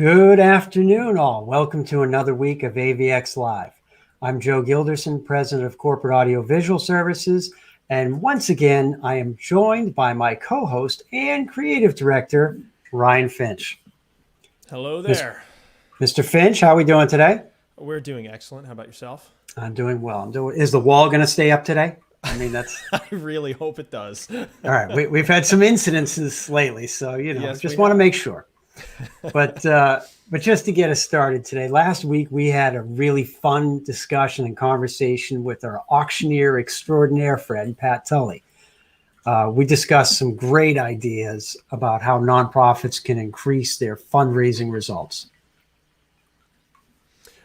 Good afternoon, all. Welcome to another week of AVX Live. I'm Joe Gilderson, President of Corporate Audio Visual Services, and once again, I am joined by my co-host and creative director, Ryan Finch. Hello there. Mr. Finch, how are we doing today? We're doing excellent. How about yourself? I'm doing well. Is the wall going to stay up today? I mean, that's... I really hope it does. All right. We've had some incidences lately, so, Yes, just want to make sure. But just to get us started today, last week we had a really fun discussion and conversation with our auctioneer extraordinaire friend, Pat Tully. We discussed some great ideas about how nonprofits can increase their fundraising results.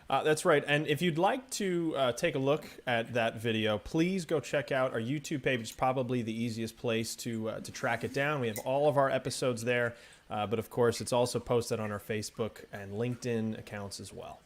That's right. And if you'd like to take a look at that video, please go check out our YouTube page. It's probably the easiest place to track it down. We have all of our episodes there. But of course, it's also posted on our Facebook and LinkedIn accounts as well.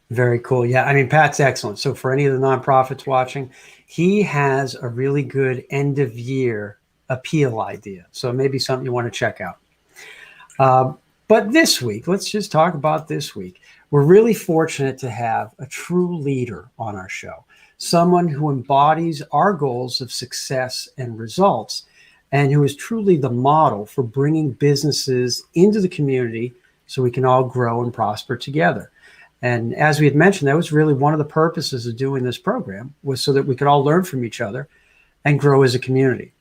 Very cool. Yeah, I mean, Pat's excellent. So for any of the nonprofits watching, he has a really good end of year appeal idea. So maybe something you want to check out. But this week, let's just talk about this week. We're really fortunate to have a true leader on our show, someone who embodies our goals of success and results, and who is truly the model for bringing businesses into the community so we can all grow and prosper together. And as we had mentioned, that was really one of the purposes of doing this program, was so that we could all learn from each other and grow as a community.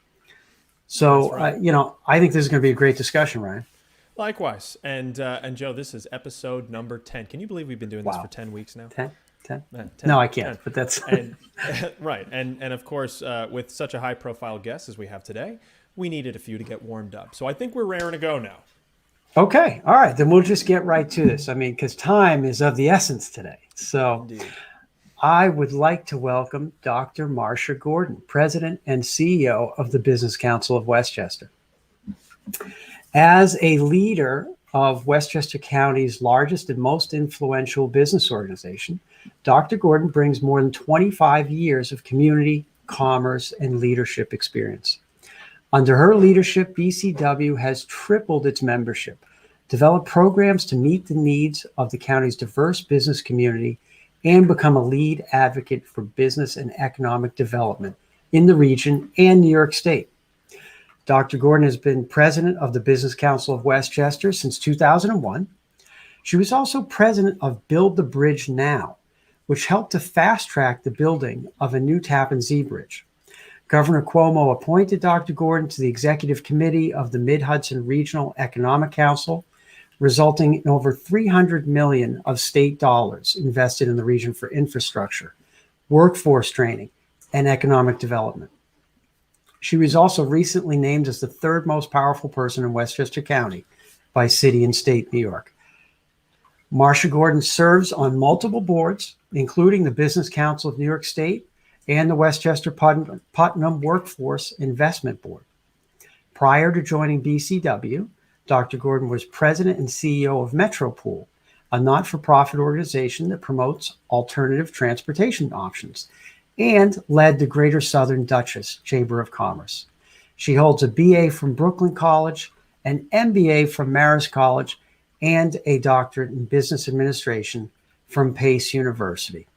So, right. I think this is going to be a great discussion, Ryan. Likewise. And Joe, this is episode number 10. Can you believe we've been doing this for 10 weeks now? 10? 10? No, I can't, 10. But that's... Right. And of course, with such a high profile guest as we have today, we needed a few to get warmed up. So I think we're raring to go now. Okay. All right. Then we'll just get right to this. I mean, because time is of the essence today. So indeed. I would like to welcome Dr. Marsha Gordon, President and CEO of the Business Council of Westchester. As a leader of Westchester County's largest and most influential business organization, Dr. Gordon brings more than 25 years of community, commerce, and leadership experience. Under her leadership, BCW has tripled its membership, developed programs to meet the needs of the county's diverse business community, and become a lead advocate for business and economic development in the region and New York State. Dr. Gordon has been president of the Business Council of Westchester since 2001. She was also president of Build the Bridge Now, which helped to fast-track the building of a new Tappan Zee Bridge. Governor Cuomo appointed Dr. Gordon to the executive committee of the Mid-Hudson Regional Economic Council, resulting in over $300 million of state dollars invested in the region for infrastructure, workforce training, and economic development. She was also recently named as the third most powerful person in Westchester County by City and State New York. Marsha Gordon serves on multiple boards, including the Business Council of New York State and the Westchester Putnam Workforce Investment Board. Prior to joining BCW, Dr. Gordon was president and CEO of Metropool, a not-for-profit organization that promotes alternative transportation options, and led the Greater Southern Dutchess Chamber of Commerce. She holds a BA from Brooklyn College, an MBA from Marist College, and a doctorate in business administration from Pace University.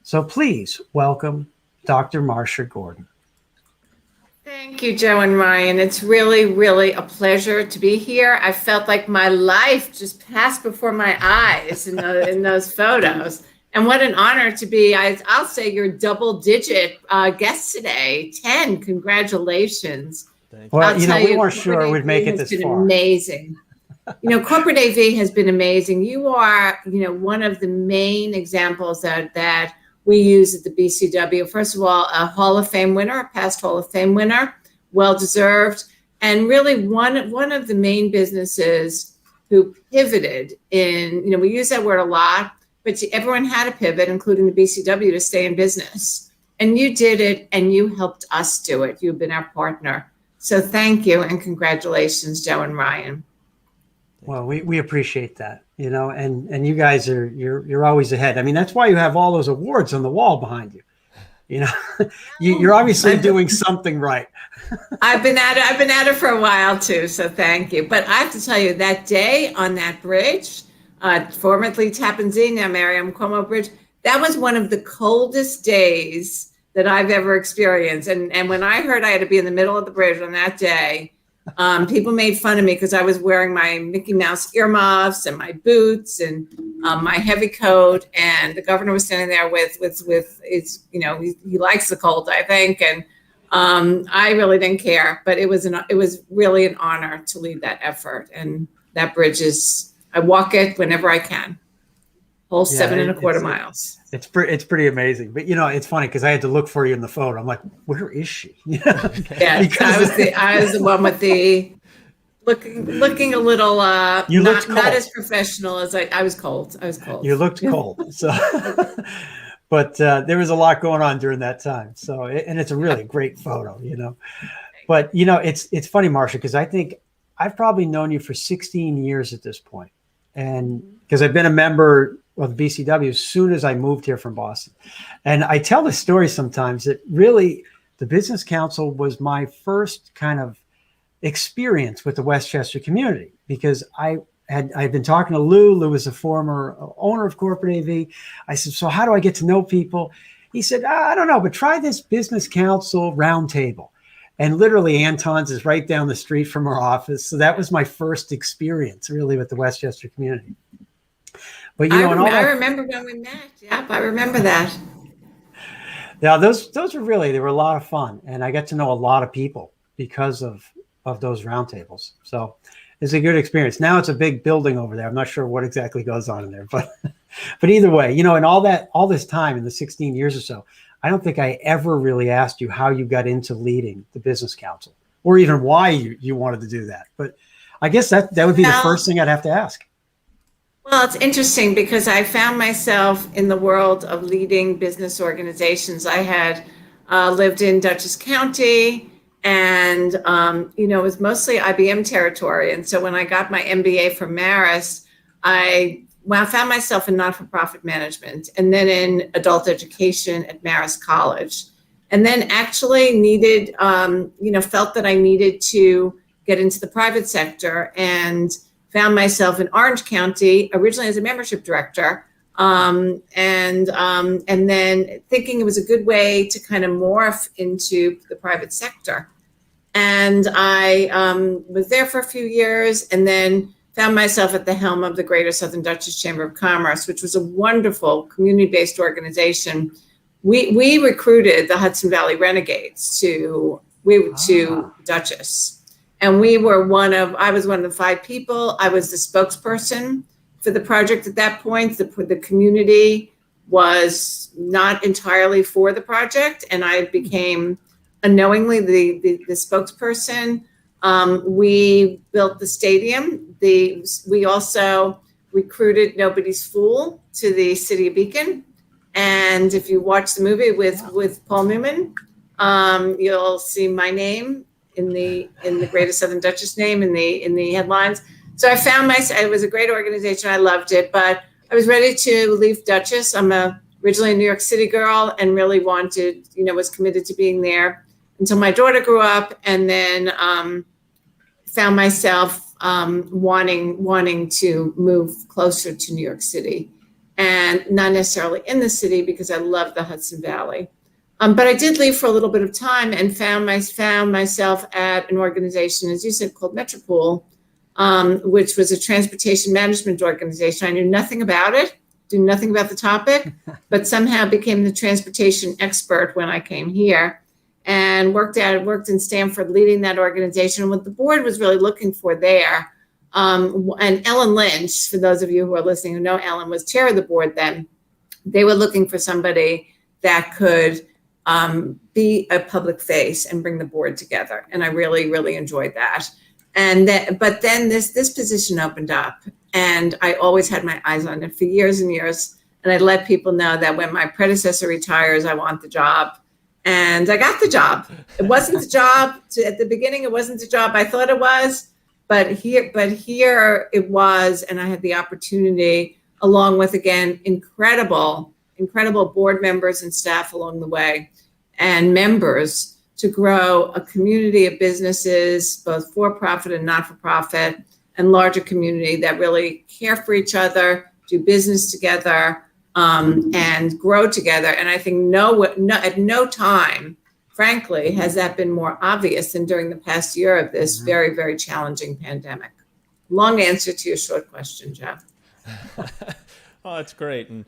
So please welcome Dr. Marsha Gordon. Thank you, Joe and Ryan. It's really, really a pleasure to be here. I felt like my life just passed before my eyes in those photos. And what an honor to be, I'll say, your double-digit guest today, 10. Congratulations. Well, we weren't sure we'd make it this far. Amazing. Corporate AV has been amazing. You are, one of the main examples that we use at the BCW. First of all, a Hall of Fame winner, a past Hall of Fame winner, well-deserved, and really one of the main businesses who pivoted in, we use that word a lot, but everyone had to pivot, including the BCW, to stay in business. And you did it, and you helped us do it. You've been our partner. So thank you, and congratulations, Joe and Ryan. Well, we appreciate that, and you guys you're always ahead. I mean, that's why you have all those awards on the wall behind you. You know, you're obviously doing something right. I've been at it for a while too, so thank you. But I have to tell you, that day on that bridge, formerly Tappan Zee, now Mariam Cuomo Bridge, that was one of the coldest days that I've ever experienced. And when I heard I had to be in the middle of the bridge on that day, people made fun of me because I was wearing my Mickey Mouse earmuffs and my boots and my heavy coat, and the governor was standing there with his, you know, he likes the cold, I think, and I really didn't care, but it was really an honor to lead that effort. And that bridge I walk it whenever I can. Whole 7.25 miles. It's pretty amazing. But you know, it's funny because I had to look for you in the photo. I'm like, where is she? Yeah, I was the one with the looking a little not as professional as I was cold. You looked cold. So but there was a lot going on during that time. So and it's a really great photo, you know. But you know, it's funny, Marsha, because I think I've probably known you for 16 years at this point. And because I've been a member of the BCW as soon as I moved here from Boston. And I tell the story sometimes that really the Business Council was my first kind of experience with the Westchester community, because I'd been talking to Lou. Lou was a former owner of Corporate AV. I said, so how do I get to know people? He said, I don't know, but try this Business Council roundtable. And literally Anton's is right down the street from our office. So that was my first experience really with the Westchester community. But you know, I remember when we met. Yep, I remember that. Yeah, those they were a lot of fun, and I got to know a lot of people because of those roundtables. So it's a good experience. Now it's a big building over there. I'm not sure what exactly goes on in there, but either way, you know, and all this time in the 16 years or so, I don't think I ever really asked you how you got into leading the Business Council, or even why you wanted to do that. But I guess that would be the first thing I'd have to ask. Well, it's interesting because I found myself in the world of leading business organizations. I had lived in Dutchess County, and you know, it was mostly IBM territory. And so when I got my MBA from Marist, I found myself in not-for-profit management, and then in adult education at Marist College, and then actually needed, felt that I needed to get into the private sector, and found myself in Orange County originally as a membership director, and then thinking it was a good way to kind of morph into the private sector. And I was there for a few years, and then found myself at the helm of the Greater Southern Dutchess Chamber of Commerce, which was a wonderful community-based organization. We recruited the Hudson Valley Renegades to Dutchess. And I was one of the 5 people. I was the spokesperson for the project at that point. The community was not entirely for the project, and I became unknowingly the spokesperson. We built the stadium. We also recruited Nobody's Fool to the city of Beacon. And if you watch the movie with Paul Newman, you'll see my name in the Greater Southern Dutchess name in the headlines. So I found it was a great organization. I loved it, but I was ready to leave Dutchess. I'm originally a New York City girl, and really wanted, was committed to being there until my daughter grew up, and then found myself wanting to move closer to New York City, and not necessarily in the city because I love the Hudson Valley. But I did leave for a little bit of time and found myself at an organization, as you said, called Metropol, which was a transportation management organization. I knew nothing about it, knew nothing about the topic, but somehow became the transportation expert when I came here, and worked in Stanford leading that organization. And what the board was really looking for there, and Ellen Lynch, for those of you who are listening who know Ellen, was chair of the board then. They were looking for somebody that could be a public face and bring the board together. And I really, really enjoyed that. But then this position opened up, and I always had my eyes on it for years and years. And I let people know that when my predecessor retires, I want the job. And I got the job. It wasn't the job at the beginning. It wasn't the job I thought it was, but here it was. And I had the opportunity, along with, again, incredible board members and staff along the way. and members to grow a community of businesses, both for-profit and not-for-profit, and larger community that really care for each other, do business together, and grow together. And I think at no time, frankly, has that been more obvious than during the past year of this very, very challenging pandemic. Long answer to your short question, Jeff. Oh, that's great. And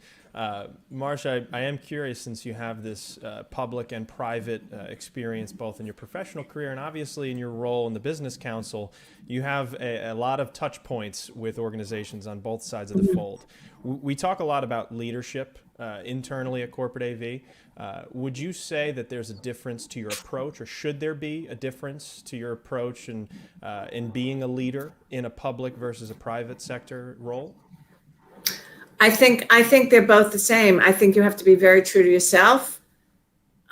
Marsha, I am curious, since you have this public and private experience both in your professional career and obviously in your role in the Business Council, you have a lot of touch points with organizations on both sides of the fold. We talk a lot about leadership internally at Corporate AV. Would you say that there's a difference to your approach, or should there be a difference to your approach in being a leader in a public versus a private sector role? I think they're both the same. I think you have to be very true to yourself.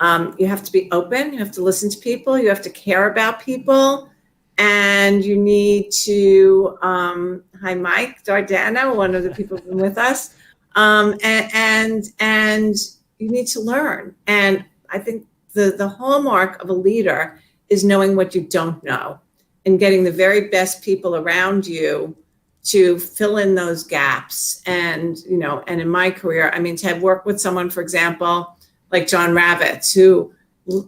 You have to be open. You have to listen to people. You have to care about people. And you need to, hi, Mike Dardano, one of the people who've been with us. And you need to learn. And I think the hallmark of a leader is knowing what you don't know and getting the very best people around you to fill in those gaps. And, and in my career, I mean, to have worked with someone, for example, like John Ravitz, who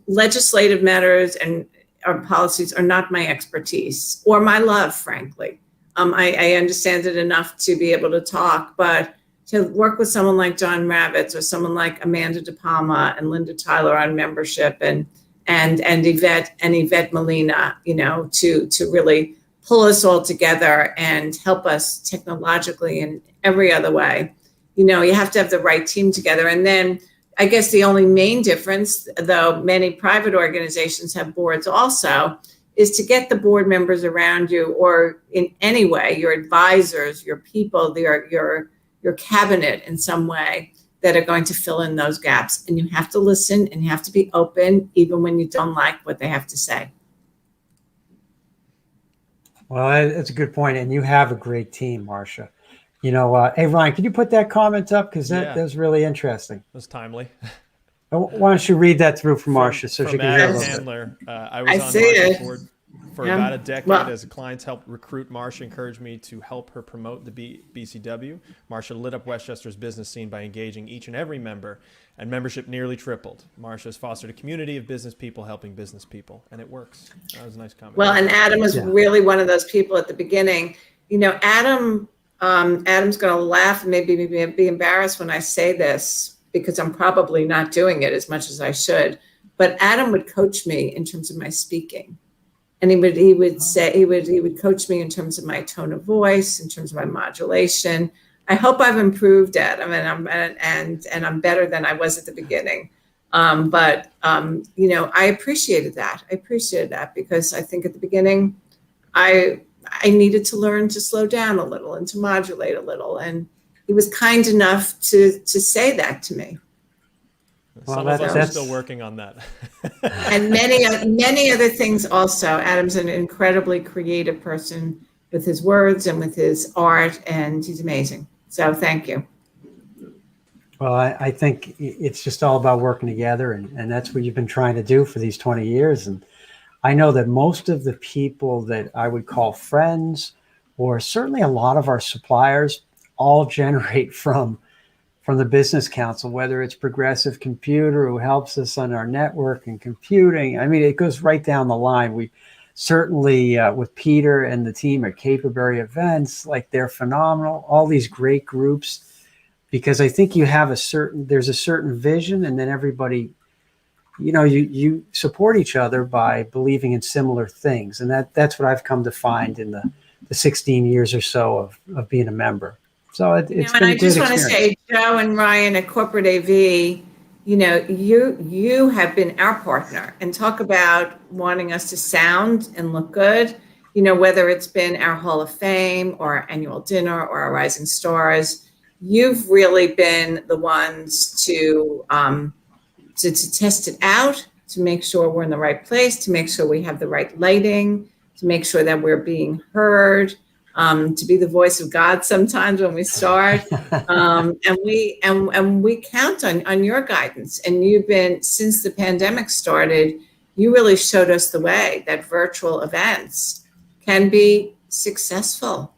legislative matters and our policies are not my expertise or my love, frankly. I understand it enough to be able to talk, but to work with someone like John Ravitz or someone like Amanda De Palma and Linda Tyler on membership and Yvette Molina, to really pull us all together and help us technologically and every other way. You have to have the right team together. And then I guess the only main difference, though many private organizations have boards also, is to get the board members around you, or in any way, your advisors, your people, your cabinet in some way, that are going to fill in those gaps. And you have to listen and you have to be open, even when you don't like what they have to say. Well, that's a good point. And you have a great team, Marsha. Hey, Ryan, can you put that comment up? Because that was really interesting. That's timely. Why don't you read that through from Marsha so she can hear a little Handler. bit. I was on Marsha's board for about a decade as clients helped recruit Marsha, encouraged me to help her promote the BCW. Marsha lit up Westchester's business scene by engaging each and every member, and membership nearly tripled. Marsha has fostered a community of business people helping business people, and it works. That was a nice comment. Well, and Adam was really one of those people at the beginning. Adam's going to laugh and maybe be embarrassed when I say this, because I'm probably not doing it as much as I should. But Adam would coach me in terms of my speaking. And he would coach me in terms of my tone of voice, in terms of my modulation. I hope I've improved, Adam, and I'm better than I was at the beginning. But I appreciated that. I appreciated that because I think at the beginning, I needed to learn to slow down a little and to modulate a little. And he was kind enough to say that to me. Well, some of us are still working on that. And many other things also. Adam's an incredibly creative person with his words and with his art, and he's amazing. So thank you. Well, I think it's just all about working together, and that's what you've been trying to do for these 20 years. And I know that most of the people that I would call friends, or certainly a lot of our suppliers, all generate from the Business Council, whether it's Progressive Computer, who helps us on our network and computing. I mean, it goes right down the line. We certainly, with Peter and the team at Capability Events, like, they're phenomenal. All these great groups, because I think there's a certain vision, and then everybody, you support each other by believing in similar things. And that's what I've come to find in the 16 years or so of being a member. So it's been a good experience. And I just want to say, Joe and Ryan at Corporate AV, you have been our partner, and talk about wanting us to sound and look good, whether it's been our Hall of Fame or our annual dinner or our Rising Stars. You've really been the ones to test it out, to make sure we're in the right place, to make sure we have the right lighting, to make sure that we're being heard. to be the voice of God sometimes when we start. And we count on your guidance. And you've been, since the pandemic started, you really showed us the way that virtual events can be successful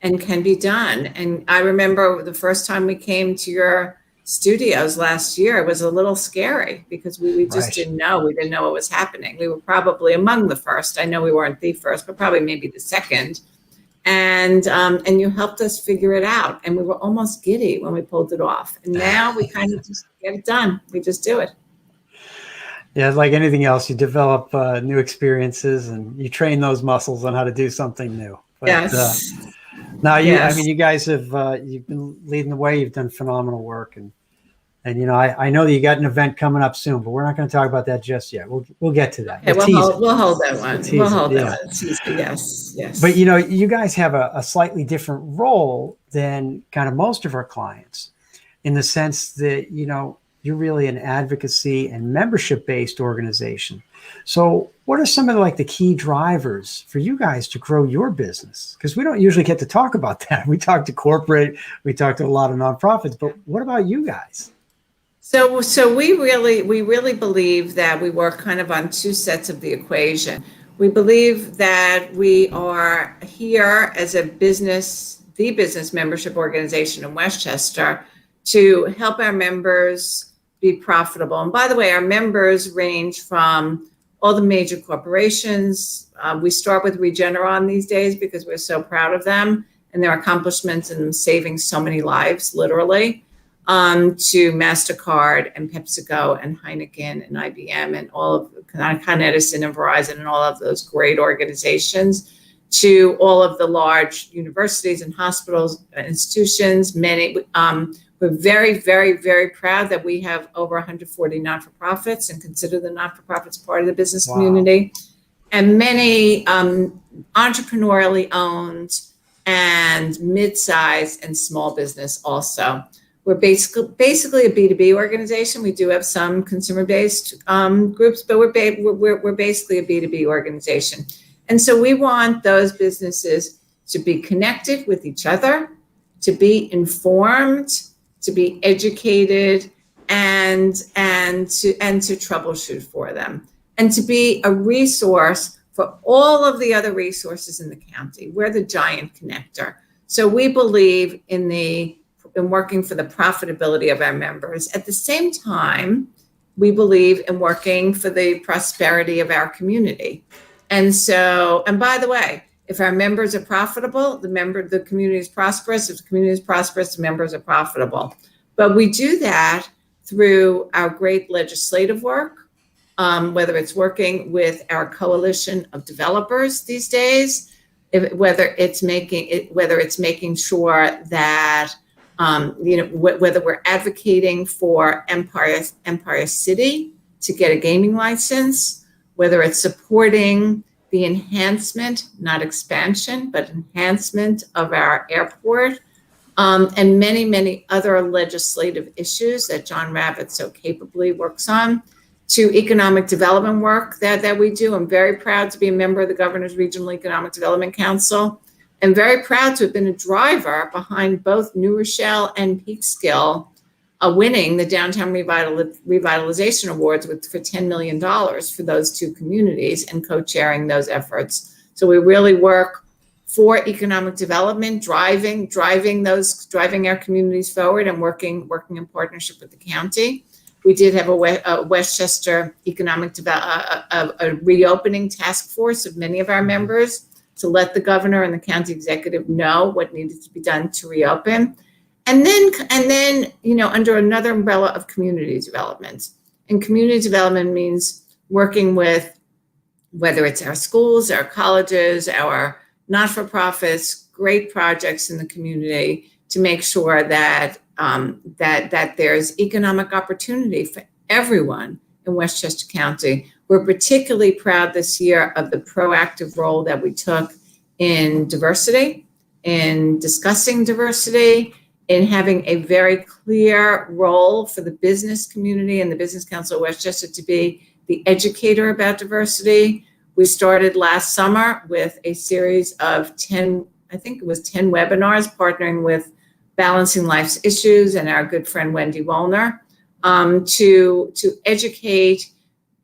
and can be done. And I remember the first time we came to your studios last year, it was a little scary because we just didn't know. We didn't know what was happening. We were probably among the first. I know we weren't the first, but probably maybe the second. And you helped us figure it out. And we were almost giddy when we pulled it off. And now we kind of just get it done. We just do it. Yeah, like anything else, you develop new experiences and you train those muscles on how to do something new. But, yes. Now, yes. I mean, you guys have you've been leading the way. You've done phenomenal work, and you know, I know that you got an event coming up soon, but we're not going to talk about that just yet. We'll get to that. Okay, we'll hold that one. We'll hold yeah. that one. Yes. But you know, you guys have a slightly different role than kind of most of our clients, in the sense that, you know, you're really an advocacy and membership-based organization. So what are some of the key drivers for you guys to grow your business? Because we don't usually get to talk about that. We talk to corporate, we talk to a lot of nonprofits, but what about you guys? So we really believe that we work kind of on two sets of the equation. We believe that we are here as the business membership organization in Westchester to help our members be profitable. And by the way, our members range from all the major corporations. We start with Regeneron these days because we're so proud of them and their accomplishments in saving so many lives, literally, to MasterCard and PepsiCo and Heineken and IBM and all of Con Edison and Verizon and all of those great organizations, to all of the large universities and hospitals, institutions, many. We're very, very, very proud that we have over 140 not-for-profits and consider the not-for-profits part of the business community, and many entrepreneurially owned and mid-sized and small business also. We're basically a B2B organization. We do have some consumer-based groups, but we're basically a B2B organization. And so we want those businesses to be connected with each other, to be informed, to be educated, and to troubleshoot for them, and to be a resource for all of the other resources in the county. We're the giant connector. So we believe in working for the profitability of our members. At the same time, we believe in working for the prosperity of our community. And by the way, if our members are profitable, the community is prosperous. If the community is prosperous, the members are profitable. But we do that through our great legislative work, whether it's working with our coalition of developers these days, whether it's making sure that whether we're advocating for Empire City to get a gaming license, whether it's supporting the enhancement, not expansion, but enhancement of our airport, and many, many other legislative issues that John Rabbit so capably works on, to economic development work that we do. I'm very proud to be a member of the Governor's Regional Economic Development Council, and very proud to have been a driver behind both New Rochelle and Peekskill winning the Downtown Revitalization Awards for $10 million for those two communities and co-chairing those efforts. So we really work for economic development, driving our communities forward, and working in partnership with the county. We did have a Westchester economic a reopening task force of many of our members to let the governor and the county executive know what needed to be done to reopen. And then, under another umbrella of community development. And community development means working with, whether it's our schools, our colleges, our not-for-profits, great projects in the community, to make sure that that there's economic opportunity for everyone in Westchester County. We're particularly proud this year of the proactive role that we took in diversity, in discussing diversity, in having a very clear role for the business community and the Business Council of Westchester to be the educator about diversity. We started last summer with a series of 10 I think it was 10 webinars partnering with Balancing Life's Issues and our good friend Wendy Wollner, to educate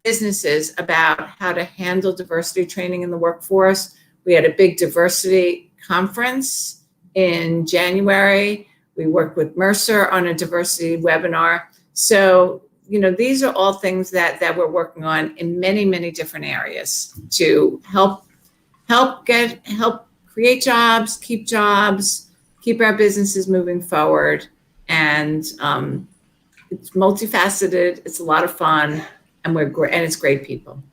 businesses about how to handle diversity training in the workforce. We had a big diversity conference in January. We worked with Mercer on a diversity webinar. So, these are all things that we're working on in many, many different areas to help create jobs, keep our businesses moving forward. And it's multifaceted. It's a lot of fun, and it's great people.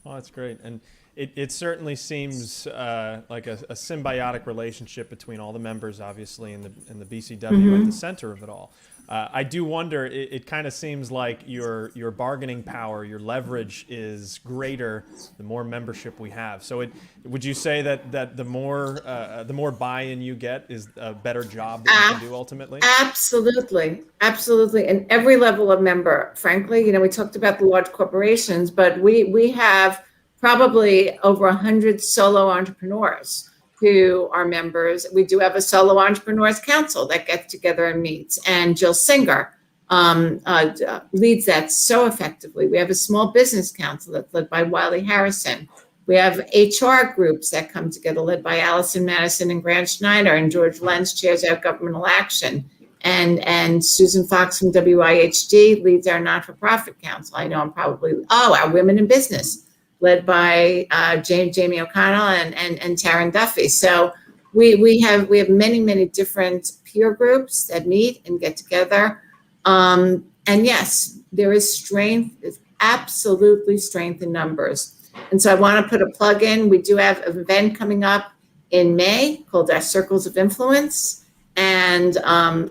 Oh, that's great. And it certainly seems like a symbiotic relationship between all the members, obviously, and the BCW at the center of it all. I do wonder, it kind of seems like your bargaining power, your leverage is greater the more membership we have. So would you say that the more buy-in you get is a better job that you can do ultimately? Absolutely. Absolutely. And every level of member, frankly, we talked about the large corporations, but we have probably over 100 solo entrepreneurs who are members. We do have a solo entrepreneurs council that gets together and meets, and Jill Singer leads that so effectively. We have a small business council that's led by Wiley Harrison. We have HR groups that come together led by Allison Madison and Grant Schneider, and George Lenz chairs our governmental action. And Susan Fox from WIHD leads our not-for-profit council. I know our women in business, led by Jamie O'Connell and Taryn Duffy. So we have many, many different peer groups that meet and get together. And yes, there is strength, there's absolutely strength in numbers. And so I want to put a plug in. We do have an event coming up in May called our Circles of Influence. And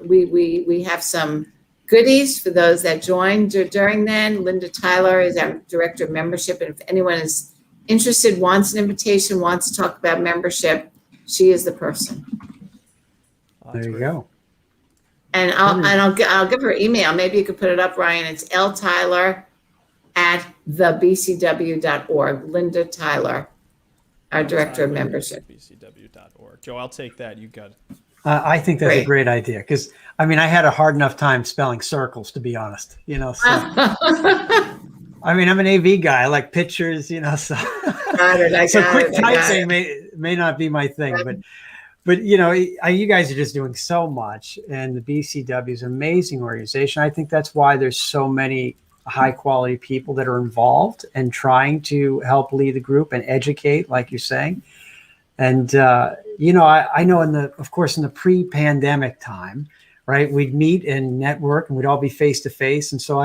we have some goodies for those that joined during then. Linda Tyler is our director of membership. And if anyone is interested, wants an invitation, wants to talk about membership, she is the person. Oh, there you great. go. And I'll give her email. Maybe you could put it up, Ryan. It's ltyler@thebcw.org. Linda Tyler, our director of membership. bcw.org. Joe, I'll take that. You got it. I think that's a great idea, because I had a hard enough time spelling circles, to be honest. So, I'm an AV guy. I like pictures, so. Quick typing may not be my thing, but you guys are just doing so much, and the BCW is an amazing organization. I think that's why there's so many high quality people that are involved and trying to help lead the group and educate, like you're saying. And, I know in the pre-pandemic time, right, we'd meet and network and we'd all be face to face. And so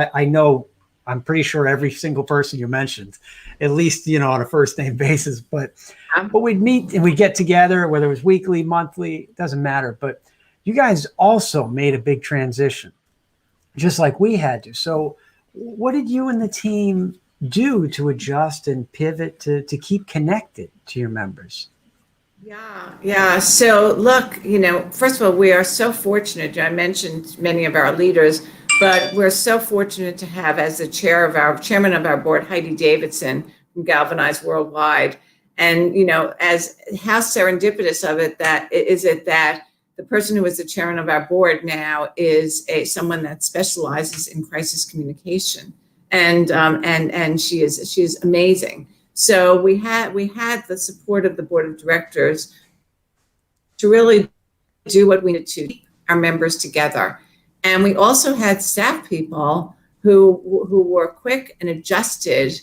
I'm pretty sure every single person you mentioned, at least, on a first name basis, but we'd meet and we'd get together, whether it was weekly, monthly, it doesn't matter. But you guys also made a big transition, just like we had to. So what did you and the team do to adjust and pivot to keep connected to your members? Yeah. So look, first of all, we are so fortunate. I mentioned many of our leaders, but we're so fortunate to have as the chairman of our board, Heidi Davidson from Galvanize Worldwide. And, as how serendipitous of it that the person who is the chairman of our board now is someone that specializes in crisis communication. And she is amazing. So we had the support of the board of directors to really do what we needed to keep our members together. And we also had staff people who were quick and adjusted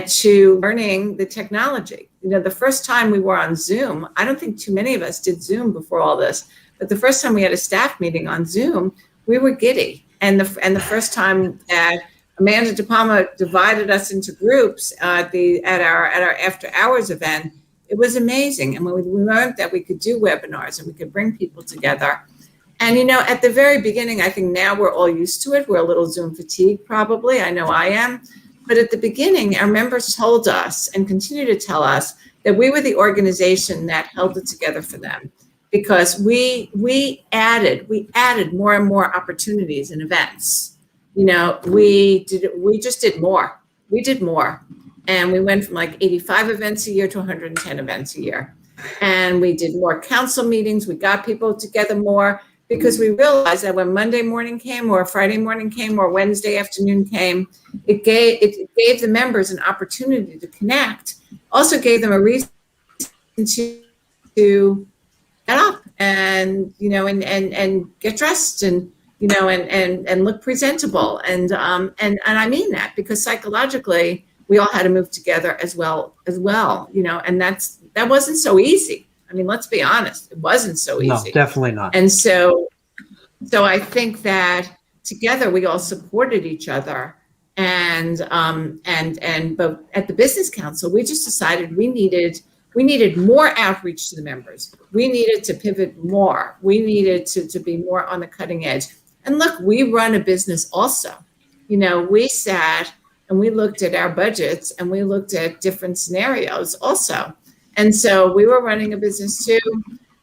to learning the technology. The first time we were on Zoom, I don't think too many of us did Zoom before all this, but the first time we had a staff meeting on Zoom, we were giddy. And the first time that Amanda De Palma divided us into groups at our after hours event, it was amazing. And when we learned that we could do webinars and we could bring people together. And, at the very beginning, I think now we're all used to it. We're a little Zoom fatigued, probably. I know I am. But at the beginning, our members told us and continue to tell us that we were the organization that held it together for them, because we added more and more opportunities and events. We just did more. We did more. And we went from like 85 events a year to 110 events a year. And we did more council meetings. We got people together more because we realized that when Monday morning came or Friday morning came or Wednesday afternoon came, it gave the members an opportunity to connect. Also gave them a reason to get up and, and get dressed and, and look presentable. And I mean that because psychologically we all had to move together as well, and that wasn't so easy. I mean, let's be honest, it wasn't so easy. No, definitely not. And so I think that together we all supported each other. And but at the business council, we just decided we needed more outreach to the members. We needed to pivot more. We needed to be more on the cutting edge. And look, we run a business also. We sat and we looked at our budgets and we looked at different scenarios also. And so we were running a business too.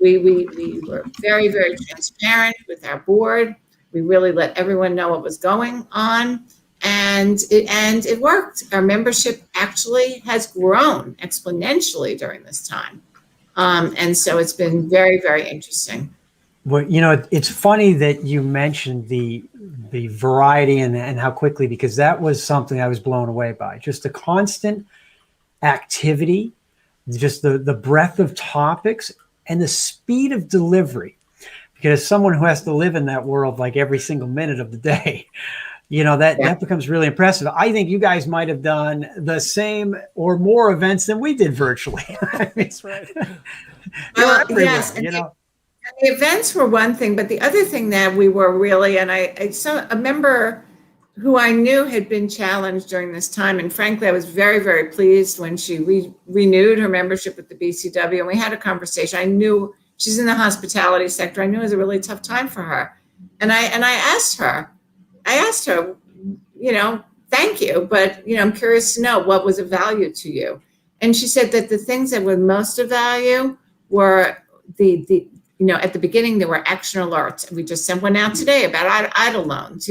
We were very, very transparent with our board. We really let everyone know what was going on. And it worked. Our membership actually has grown exponentially during this time. And so it's been very, very interesting. Well, it's funny that you mentioned the variety and how quickly, because that was something I was blown away by. Just the constant activity, just the breadth of topics and the speed of delivery. Because someone who has to live in that world like every single minute of the day, that becomes really impressive. I think you guys might have done the same or more events than we did virtually. That's right. Yes. The events were one thing, but the other thing that we were really, and I saw a member who I knew had been challenged during this time. And frankly, I was very, very pleased when she renewed her membership with the BCW. And we had a conversation. I knew she's in the hospitality sector. I knew it was a really tough time for her. And I asked her, thank you, but, I'm curious to know what was of value to you. And she said that the things that were most of value were at the beginning, there were action alerts. We just sent one out today about idle loans,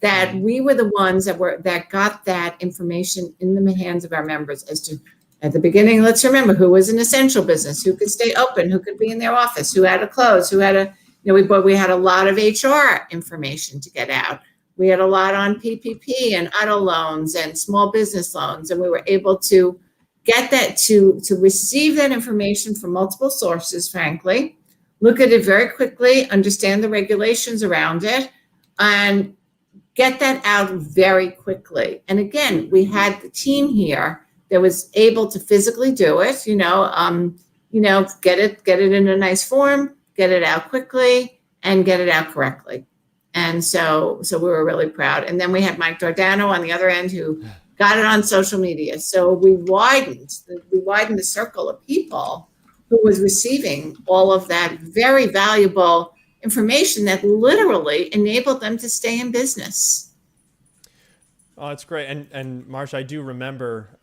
that we were the ones that got that information in the hands of our members as to, at the beginning, let's remember who was an essential business, who could stay open, who could be in their office, who had to close, who had to, we had a lot of HR information to get out. We had a lot on PPP and idle loans and small business loans. And we were able to get that to receive that information from multiple sources, frankly, look at it very quickly, understand the regulations around it, and get that out very quickly. And again, we had the team here that was able to physically do it, get it in a nice form, get it out quickly, and get it out correctly. And so we were really proud. And then we had Mike Giordano on the other end who got it on social media. So we widened the circle of people who was receiving all of that very valuable information that literally enabled them to stay in business. Oh, that's great. And Marsha, I do remember,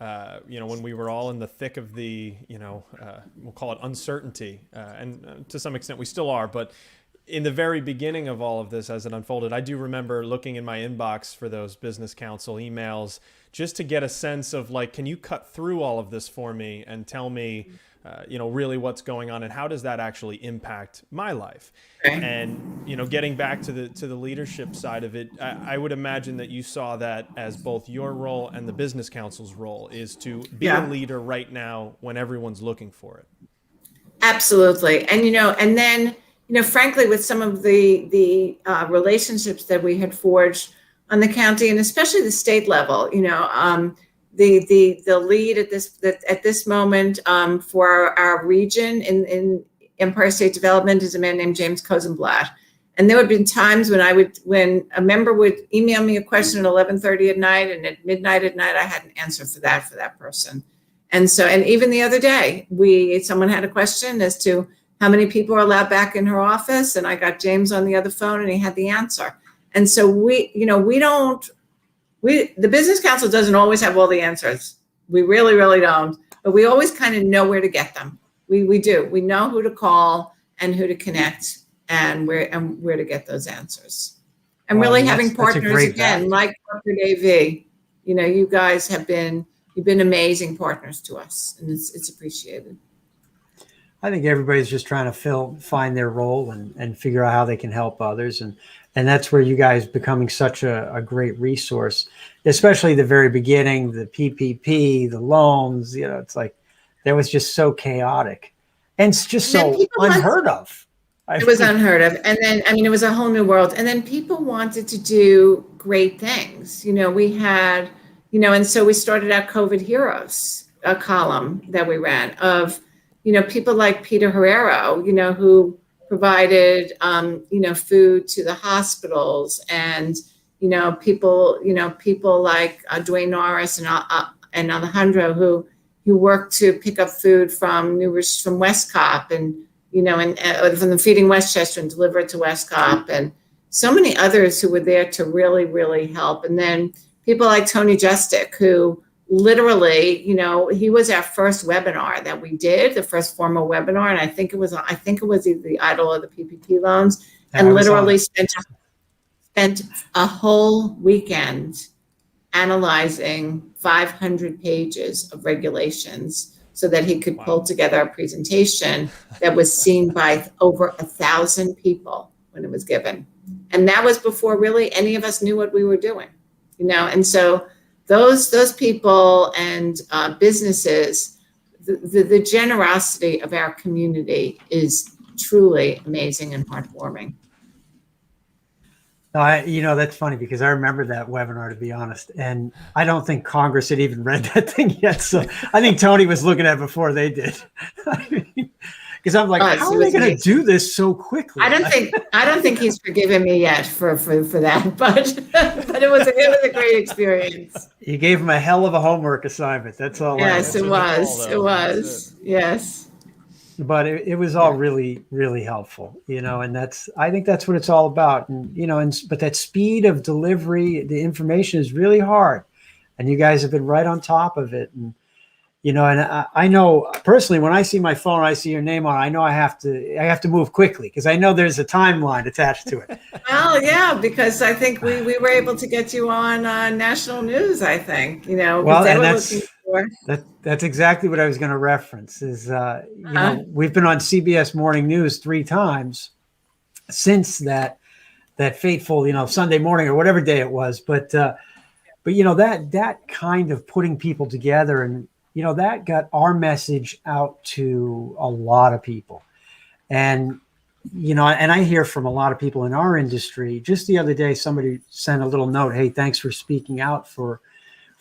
when we were all in the thick of the, we'll call it uncertainty, and to some extent we still are, but in the very beginning of all of this, as it unfolded, I do remember looking in my inbox for those business council emails just to get a sense of can you cut through all of this for me and tell me, really what's going on and how does that actually impact my life? And, getting back to the leadership side of it, I would imagine that you saw that as both your role and the business council's role is to be a leader right now when everyone's looking for it. Absolutely. And, and then, frankly, with some of the relationships that we had forged on the county and especially the state level, the lead at this moment for our region in Empire State Development is a man named James Kozenblatt. And there would have been times when a member would email me a question at 11:30 at night, and at midnight at night I had an answer for that person. And so, and even the other day, someone had a question as to how many people are allowed back in her office, and I got James on the other phone, and he had the answer. And so the business council doesn't always have all the answers. We really, really don't. But we always kind of know where to get them. We do. We know who to call and who to connect and where to get those answers. And really having partners again, like corporate AV. You guys you've been amazing partners to us, and it's appreciated. I think everybody's just trying to find their role and figure out how they can help others. And that's where you guys becoming such a great resource, especially the very beginning, the PPP, the loans, it's like, that was just so chaotic and it's just so unheard of. It was unheard of. And then, I mean, it was a whole new world. And then people wanted to do great things. We had, and so we started our COVID Heroes, a column that we ran of, people like Peter Herrero, who provided, food to the hospitals, and, people like Dwayne Norris and Alejandro who worked to pick up food from Westcott and from the Feeding Westchester and deliver it to Westcott, and so many others who were there to really, really help. And then people like Tony Justick, who literally, he was our first webinar that we did, the first formal webinar, and I think it was the Idol of the PPP loans, and literally spent a whole weekend analyzing 500 pages of regulations so that he could pull together a presentation that was seen by over 1,000 people when it was given. And that was before really any of us knew what we were doing, and so those people and businesses, the generosity of our community is truly amazing and heartwarming. No, that's funny because I remember that webinar, to be honest, and I don't think Congress had even read that thing yet. So I think Tony was looking at it before they did. Because I'm like, how are they going to do this so quickly? I don't think he's forgiven me yet for that, but it was a great experience. You gave him a hell of a homework assignment. That's all. Yes, it was. Yes. But it was all really, really helpful, and I think that's what it's all about. And, but that speed of delivery, the information is really hard, and you guys have been right on top of it. And, and I know personally, when I see my phone, I see your name on it, I know I have to move quickly because I know there's a timeline attached to it. Well, yeah, because I think we were able to get you on national news, I think, well, and that's exactly what I was going to reference is, we've been on CBS Morning News 3 times since that fateful, Sunday morning or whatever day it was. But that kind of putting people together and, that got our message out to a lot of people. And, and I hear from a lot of people in our industry. Just the other day, somebody sent a little note, hey, thanks for speaking out for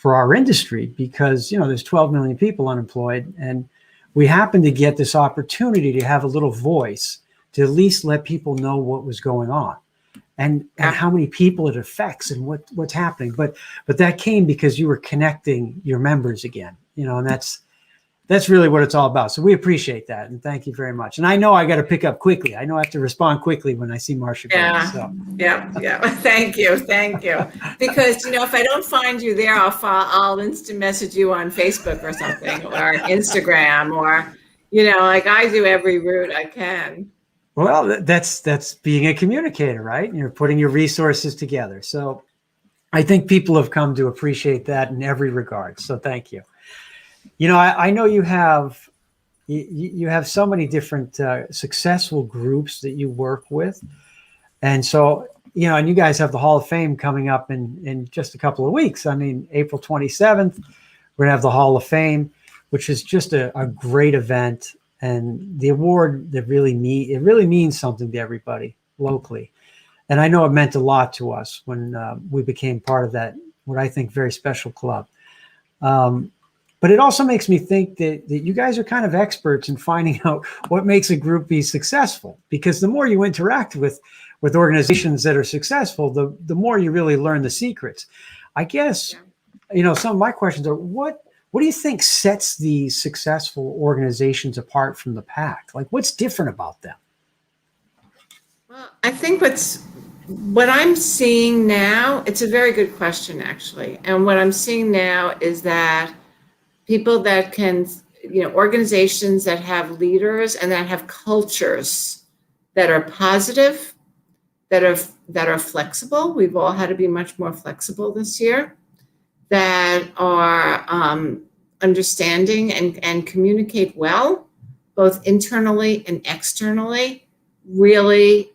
our industry, because, there's 12 million people unemployed, and we happen to get this opportunity to have a little voice to at least let people know what was going on and how many people it affects and what's happening. But that came because you were connecting your members again, and that's really what it's all about. So we appreciate that. And thank you very much. And I know I got to pick up quickly. I know I have to respond quickly when I see Marsha Gordon. So. Yeah. Thank you. Because, if I don't find you there, I'll instant message you on Facebook or something, or Instagram, or, like I do every route I can. Well, that's being a communicator, right? You're putting your resources together. So I think people have come to appreciate that in every regard. So thank you. I know you have so many different successful groups that you work with. And so, and you guys have the Hall of Fame coming up in just a couple of weeks. I mean, April 27th, we're going to have the Hall of Fame, which is just a great event. And the award that really means something to everybody locally. And I know it meant a lot to us when we became part of that, what I think, very special club. But it also makes me think that you guys are kind of experts in finding out what makes a group be successful, because the more you interact with organizations that are successful, the more you really learn the secrets. I guess, some of my questions are, what do you think sets these successful organizations apart from the pack? Like, what's different about them? Well, I think what I'm seeing now, it's a very good question, actually. And what I'm seeing now is that people that can, organizations that have leaders and that have cultures that are positive, that are flexible. We've all had to be much more flexible this year, that are understanding and communicate well, both internally and externally, really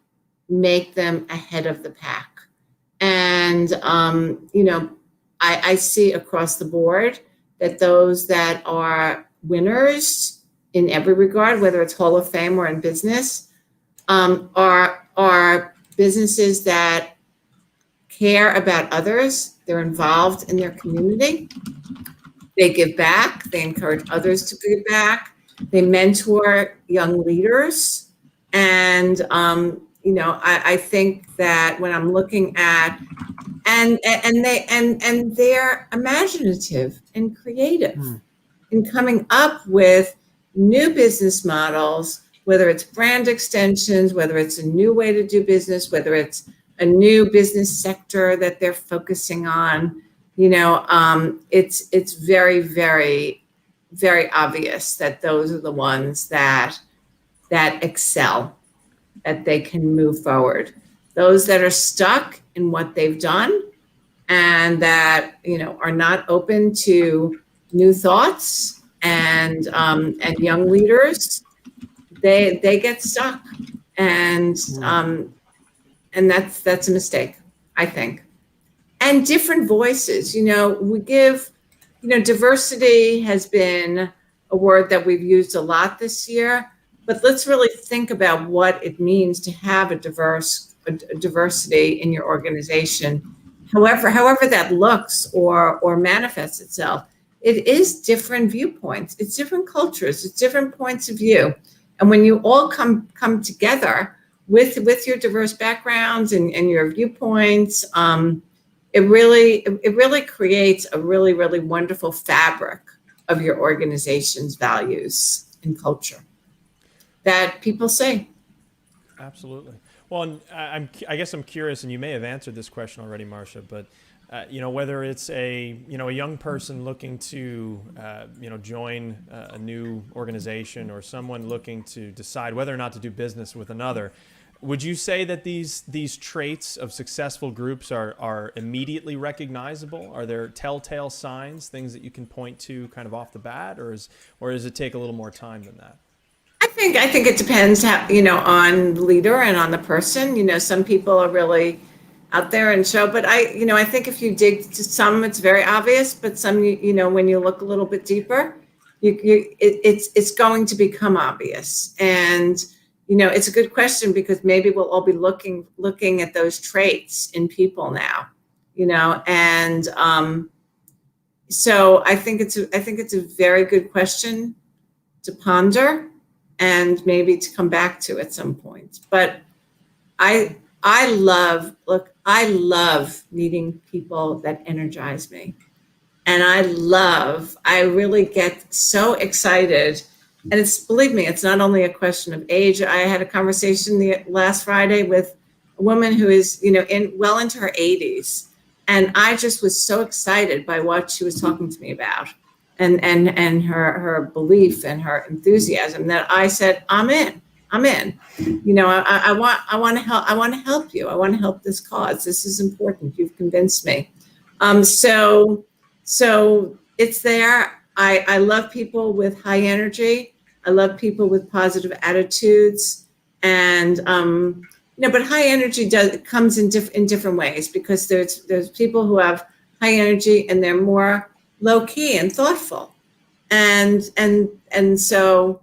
make them ahead of the pack. And, I see across the board that those that are winners in every regard, whether it's Hall of Fame or in business, are businesses that care about others. They're involved in their community. They give back. They encourage others to give back. They mentor young leaders. And, I think that when I'm looking at and they're imaginative and creative in coming up with new business models, whether it's brand extensions, whether it's a new way to do business, whether it's a new business sector that they're focusing on. It's very, very, very obvious that those are the ones that excel, that they can move forward. Those that are stuck in what they've done and that are not open to new thoughts and young leaders, they get stuck, and that's a mistake, I think. And different voices, we give, diversity has been a word that we've used a lot this year, but let's really think about what it means to have a diversity in your organization. However that looks or manifests itself, it is different viewpoints, it's different cultures, it's different points of view. And when you all come together with your diverse backgrounds and your viewpoints, it really creates a really, really wonderful fabric of your organization's values and culture that people say. Absolutely. Well, and I guess I'm curious, and you may have answered this question already, Marsha, but whether it's a young person looking to join a new organization, or someone looking to decide whether or not to do business with another, would you say that these traits of successful groups are immediately recognizable? Are there telltale signs, things that you can point to kind of off the bat, or does it take a little more time than that? I think it depends on the leader and on the person. Some people are really out there and show, but I think if you dig to some, it's very obvious, but some, when you look a little bit deeper, it's going to become obvious. And it's a good question, because maybe we'll all be looking at those traits in people now, and so I think it's a very good question to ponder and maybe to come back to at some point. But I love meeting people that energize me. And I really get so excited. And believe me, it's not only a question of age. I had a conversation last Friday with a woman who is, well into her 80s. And I just was so excited by what she was talking to me about, and her belief and her enthusiasm, that I said, I'm in. I want to help you. I want to help this cause. This is important. You've convinced me. So it's there. I love people with high energy. I love people with positive attitudes, and but high energy comes in different ways, because there's people who have high energy and they're more low key and thoughtful, and so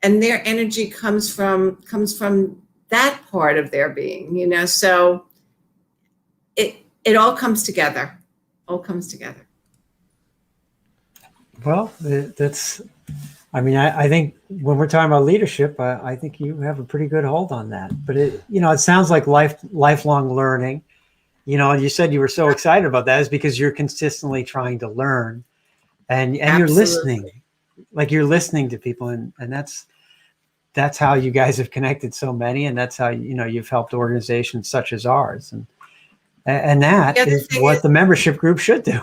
their energy comes from that part of their being, so it all comes together. Well, I think when we're talking about leadership, I think you have a pretty good hold on that. But it sounds like lifelong learning. You said you were so excited about that is because you're consistently trying to learn, and you're listening, like you're listening to people, and that's how you guys have connected so many, and that's how you've helped organizations such as ours, and that is what the membership group should do.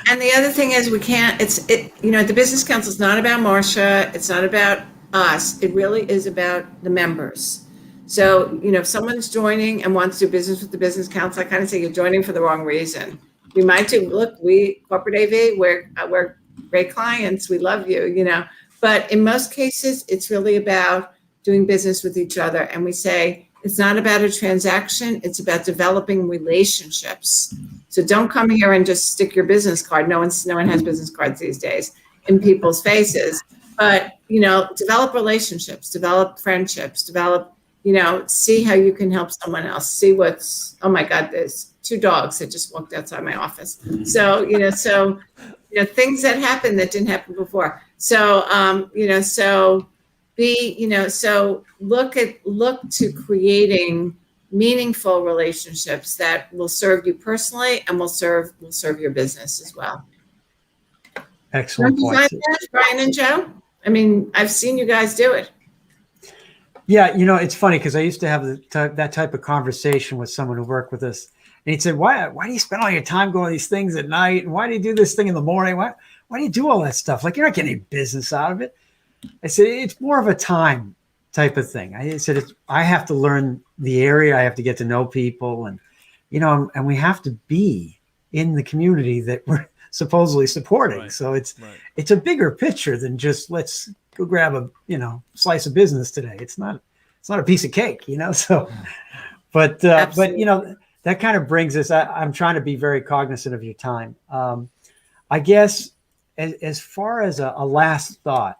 And the other thing is, the Business Council is not about Marsha. It's not about us. It really is about the members. So, if someone's joining and wants to do business with the Business Council, I kind of say you're joining for the wrong reason. We Corporate AV, we're great clients. We love you, But in most cases, it's really about doing business with each other. And we say, it's not about a transaction, it's about developing relationships. So don't come here and just stick your business card. No one has business cards these days in people's faces. But, develop relationships, develop friendships, see how you can help someone else. See oh my God, there's 2 dogs that just walked outside my office. So, things that happen that didn't happen before. So, look to creating meaningful relationships that will serve you personally and will serve your business as well. Excellent Don't you point. find that, Brian and Joe? I mean, I've seen you guys do it. Yeah, it's funny because I used to have that type of conversation with someone who worked with us, and he'd say, "Why do you spend all your time going to these things at night? And why do you do this thing in the morning? Why do you do all that stuff? Like, you're not getting any business out of it." I said, "It's more of a time type of thing." I said, "I have to learn the area. I have to get to know people, and and we have to be in the community that we're supposedly supporting." Right. So it's a bigger picture than just let's go grab a slice of business today. It's not a piece of cake, So, but that kind of brings us. I'm trying to be very cognizant of your time. I guess as far as a last thought,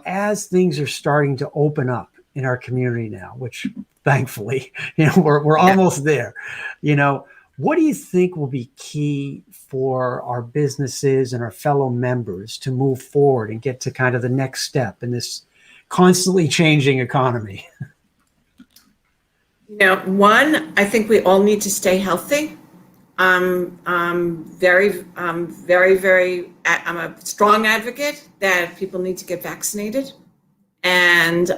as things are starting to open up in our community now, which thankfully, we're almost there. What do you think will be key for our businesses and our fellow members to move forward and get to kind of the next step in this constantly changing economy? One, I think we all need to stay healthy. I'm a strong advocate that people need to get vaccinated, and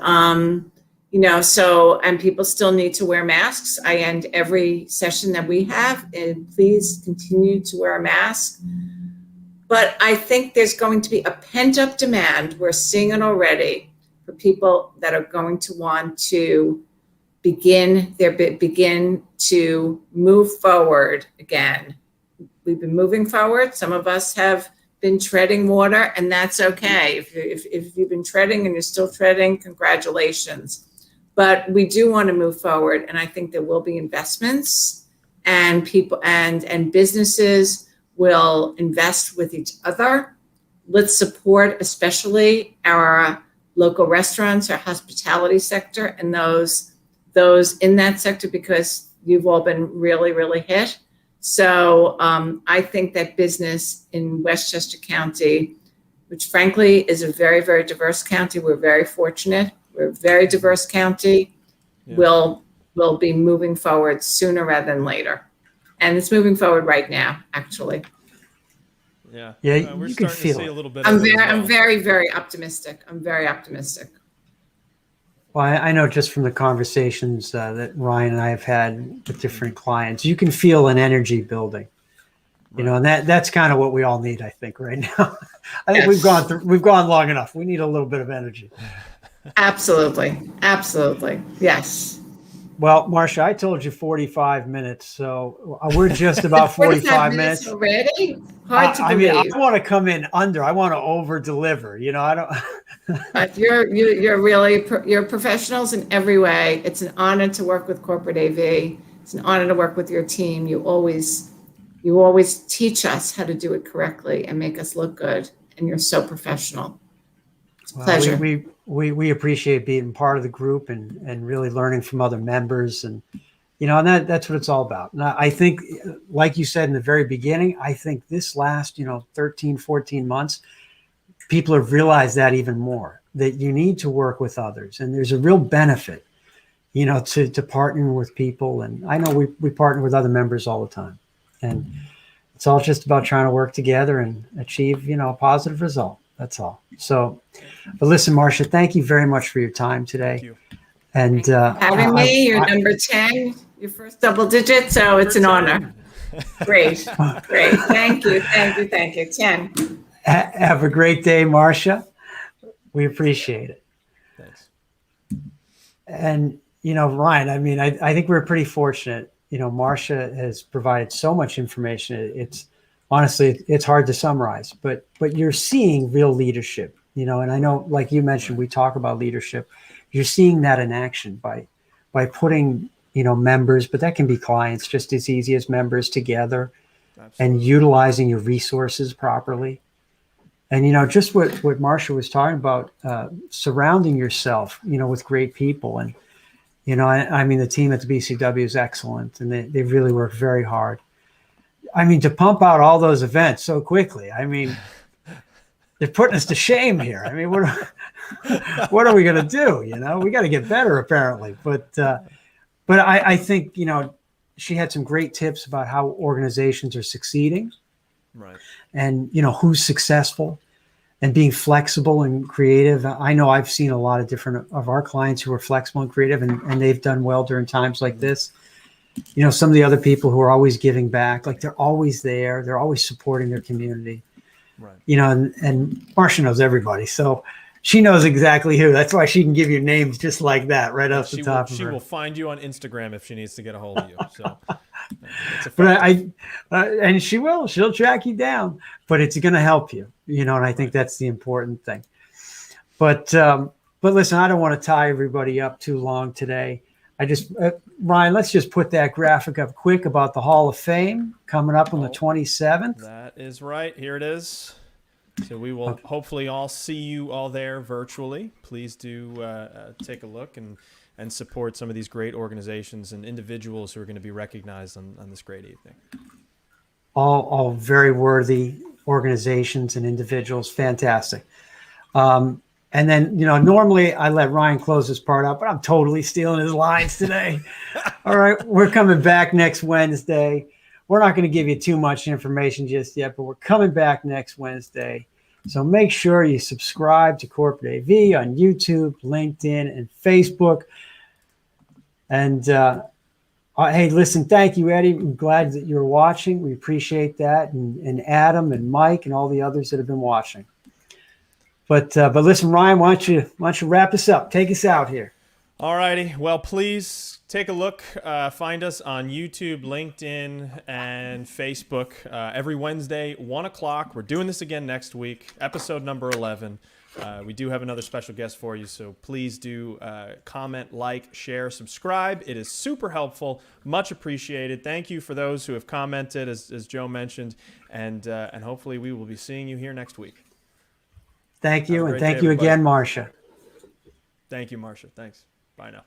and people still need to wear masks. I end every session that we have, and please continue to wear a mask. But I think there's going to be a pent-up demand. We're seeing it already for people that are going to want to begin to move forward again. We've been moving forward. Some of us have been treading water, and that's okay. If you've been treading and you're still treading, congratulations. But we do want to move forward, and I think there will be investments, and people and businesses will invest with each other. Let's support especially our local restaurants, our hospitality sector, and those in that sector, because you've all been really, really hit. So I think that business in Westchester County, which frankly is a very, very diverse county, we're very fortunate. We're a very diverse county. Yeah. Will be moving forward sooner rather than later, and it's moving forward right now, actually. Yeah, we're you starting can feel to see it. A little bit. I'm very, very optimistic. I'm very optimistic. Well, I know just from the conversations that Ryan and I have had with different clients, you can feel an energy building. Right. And that's kind of what we all need, I think, right now. I think we've gone long enough. We need a little bit of energy. Absolutely. Yes. Well, Marsha, I told you 45 minutes, so we're just about 45 minutes already. Hard to believe. I want to come in under. I want to over deliver. I don't. But you're professionals in every way. It's an honor to work with Corporate AV. It's an honor to work with your team. You always teach us how to do it correctly and make us look good. And you're so professional. It's a pleasure. We appreciate being part of the group and really learning from other members, and and that's what it's all about. And I think, like you said in the very beginning, I think this last 13, 14 months, people have realized that even more, that you need to work with others, and there's a real benefit to partnering with people. And I know we partner with other members all the time, and it's all just about trying to work together and achieve a positive result. That's all. So, but listen, Marsha, thank you very much for your time today. Thank you. And having me, you're number 10, your first double digit, so it's an honor. Great. Thank you. 10. Have a great day, Marsha. We appreciate it. Thanks. And Ryan, I mean, I think we're pretty fortunate. Marsha has provided so much information. It's honestly, it's hard to summarize, but you're seeing real leadership you know, and I know, like you mentioned, we talk about leadership. You're seeing that in action by putting, you know, members, but that can be clients just as easy as members together. Absolutely. And utilizing your resources properly. And, you know, just what Marsha was talking about, surrounding yourself, you know, with great people. And, you know, I mean, the team at the BCW is excellent, and they really work very hard. I mean, to pump out all those events so quickly, I mean, they're putting us to shame here. I mean, what are we going to do? You know, we got to get better apparently. But I think, you know, she had some great tips about how organizations are succeeding, right? And, you know, who's successful, and being flexible and creative. I know I've seen a lot of different of our clients who are flexible and creative, and they've done well during times like this. You know, some of the other people who are always giving back, like they're always there. They're always supporting their community. Right. You know, and Marsha knows everybody. So she knows exactly who. That's why she can give you names just like that right off the top of her. She will find you on Instagram if she needs to get a hold of you. So, but and she will. She'll track you down. But it's going to help you. You know, and I think that's the important thing. But listen, I don't want to tie everybody up too long today. I just Ryan, let's just put that graphic up quick about the Hall of Fame coming up on the 27th. That is right. Here it is. So we will hopefully all see you all there virtually. Please do take a look and support some of these great organizations and individuals who are going to be recognized on this great evening. All very worthy organizations and individuals. Fantastic. And then, you know, normally I let Ryan close this part out, but I'm totally stealing his lines today. All right. We're coming back next Wednesday. We're not going to give you too much information just yet, but we're coming back next Wednesday. So make sure you subscribe to Corporate AV on YouTube, LinkedIn, and Facebook. And hey, listen, thank you, Eddie. I'm glad that you're watching. We appreciate that. And Adam and Mike and all the others that have been watching. But listen, Ryan, why don't you wrap us up? Take us out here. All righty. Well, please take a look. Find us on YouTube, LinkedIn, and Facebook every Wednesday, 1 o'clock. We're doing this again next week, episode number 11. We do have another special guest for you, so please do comment, like, share, subscribe. It is super helpful, much appreciated. Thank you for those who have commented, as Joe mentioned, and hopefully we will be seeing you here next week. Thank you, and thank you again, Marsha. Thank you, Marsha. Thanks. Bye now.